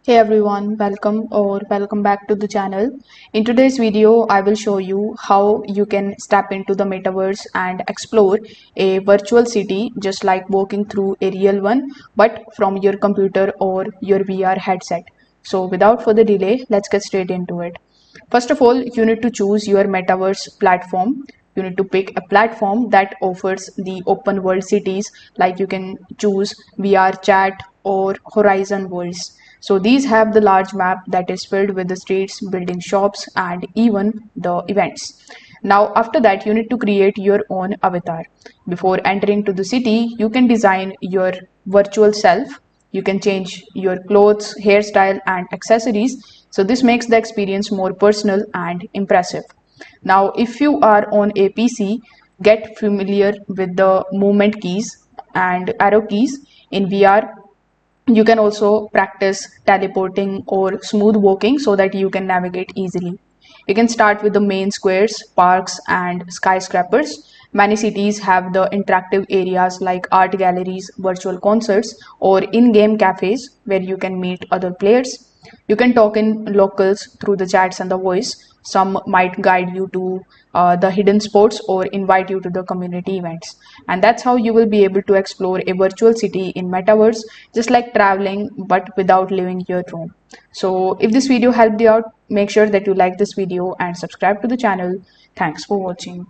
Hey everyone, welcome back to the channel. In today's video, I will show you how you can step into the metaverse and explore a virtual city just like walking through a real one, but from your computer or your VR headset. So without further delay, let's get straight into it. First of all, you need to choose your metaverse platform. You need to pick a platform that offers the open world cities, like you can choose VR chat or Horizon Worlds. So these have the large map that is filled with the streets, building shops, and even the events. Now, after that, you need to create your own avatar. Before entering to the city, you can design your virtual self. You can change your clothes, hairstyle, and accessories. So this makes the experience more personal and impressive. Now, if you are on a PC, get familiar with the movement keys and arrow keys. In VR, you can also practice teleporting or smooth walking so that you can navigate easily. You can start with the main squares, parks, and skyscrapers. Many cities have the interactive areas like art galleries, virtual concerts, or in game cafes where you can meet other players. You can talk in locals through the chats and the voice. Some might guide you to the hidden spots or invite you to the community events. And that's how you will be able to explore a virtual city in metaverse, just like traveling but without leaving your room. So if this video helped you out, make sure that you like this video and subscribe to the channel. Thanks for watching.